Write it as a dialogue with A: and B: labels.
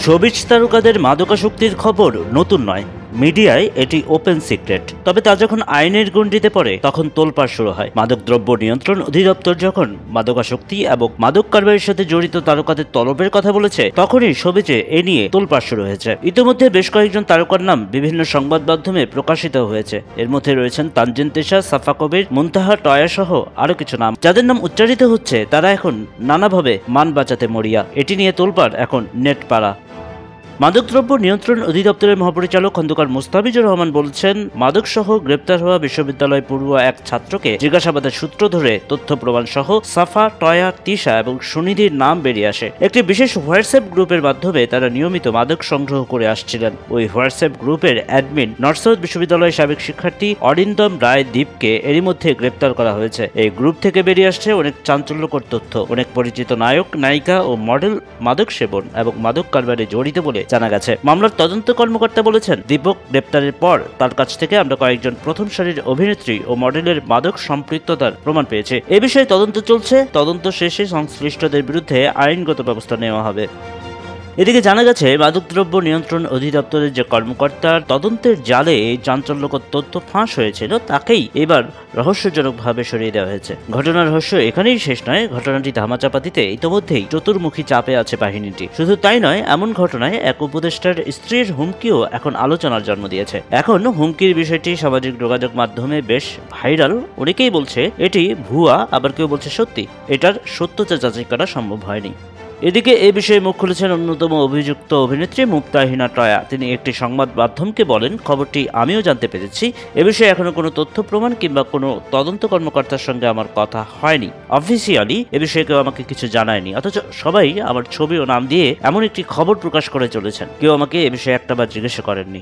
A: Showbiz তারকাদের মাদকাসক্তির খবর নতুন নয়, মিডিয়ায় এটি ওপেন সিক্রেট। তবে তা যখন আইনের গণ্ডিতে পড়ে তখন তোলপাড় শুরু হয়। মাদকদ্রব্য নিয়ন্ত্রণ অধিদপ্তর যখন মাদকাসক্তি এবং মাদক কারবারের সাথে জড়িত তারকাদের তলবের কথা বলেছে, তখনই শোবিজে এ নিয়ে তোলপাড় শুরু হয়েছে। ইতিমধ্যে বেশ কয়েকজন তারকার নাম বিভিন্ন সংবাদ মাধ্যমে প্রকাশিত হয়েছে। এর মধ্যে রয়েছেন তানজিন তিশা, সাফা কবির, মুনতাহা টয়া সহ আরো কিছু নাম। যাদের নাম উচ্চারিত হচ্ছে তারা এখন নানাভাবে মান বাঁচাতে মরিয়া। এটি নিয়ে তোলপাড় এখন নেট পাড়া। মাদকদ্রব্য নিয়ন্ত্রণ অধিদপ্তরের মহাপরিচালক খন্দকার মুস্তাফিজুর রহমান বলছেন, মাদকসহ গ্রেপ্তার হওয়া বিশ্ববিদ্যালয় পড়ুয়া এক ছাত্রকে জিজ্ঞাসাবাদের সূত্র ধরে তথ্য প্রমাণ সহ সাফা, টয়া, তিশা এবং সুনিধির নাম বেরিয়ে আসে। একটি বিশেষ হোয়াটসঅ্যাপ গ্রুপের মাধ্যমে তারা নিয়মিত মাদক সংগ্রহ করে আসছিলেন। ওই হোয়াটসঅ্যাপ গ্রুপের অ্যাডমিন নর্থ সাউথ বিশ্ববিদ্যালয়ের সাবেক শিক্ষার্থী অরিন্দম রায় দীপকে এরই মধ্যে গ্রেপ্তার করা হয়েছে। এই গ্রুপ থেকে বেরিয়ে আসছে অনেক চাঞ্চল্যকর তথ্য। অনেক পরিচিত নায়ক, নায়িকা ও মডেল মাদক সেবন এবং মাদক কারবারে জড়িত বলে জানা গেছে। মামলার তদন্ত কর্মকর্তা বলেছেন, দীপক গ্রেপ্তারের পর তার কাছ থেকে আমরা কয়েকজন প্রথম সারির অভিনেত্রী ও মডেলের মাদক সম্পৃক্ততার প্রমাণ পেয়েছে। এ বিষয়ে তদন্ত চলছে। তদন্ত শেষে সংশ্লিষ্টদের বিরুদ্ধে আইনগত ব্যবস্থা নেওয়া হবে। এদিকে জানা গেছে, মাদকদ্রব্য নিয়ন্ত্রণ অধিদপ্তরের যে কর্মকর্তার তদন্তের জালে চাঞ্চল্যকর তথ্য ফাঁস হয়েছিল, তাকেই এবার রহস্যজনকভাবে সরিয়ে দেওয়া হয়েছে। ঘটনার রহস্য এখানেই শেষ নয়। ঘটনাটি ধামাচাপা দিতে ইতিমধ্যেই চতুর্মুখী চাপে আছে বাহিনীটি। শুধু তাই নয়, এমন ঘটনায় এক উপদেষ্টার স্ত্রীর হুমকিও এখন আলোচনার জন্ম দিয়েছে। এখন হুমকির বিষয়টি সামাজিক যোগাযোগ মাধ্যমে বেশ ভাইরাল। অনেকেই বলছে এটি ভুয়া, আবার কেউ বলছে সত্যি। এটার সত্যতা যাচাই করা সম্ভব হয়নি। এদিকে এ বিষয়ে মুখ খুলেছেন অন্যতম অভিযুক্ত অভিনেত্রী মুক্তাহিনা টয়া। তিনি একটি সংবাদ মাধ্যমকে বলেন, খবরটি আমিও জানতে পেরেছি। এ বিষয়ে এখনো কোনো তথ্য প্রমাণ কিংবা কোনো তদন্ত কর্মকর্তার সঙ্গে আমার কথা হয়নি। অফিসিয়ালি এ বিষয়ে কেউ আমাকে কিছু জানায়নি। অথচ সবাই আমার ছবি ও নাম দিয়ে এমন একটি খবর প্রকাশ করে চলেছেন। কেউ আমাকে এ বিষয়ে একটাবার জিজ্ঞাসা করেননি।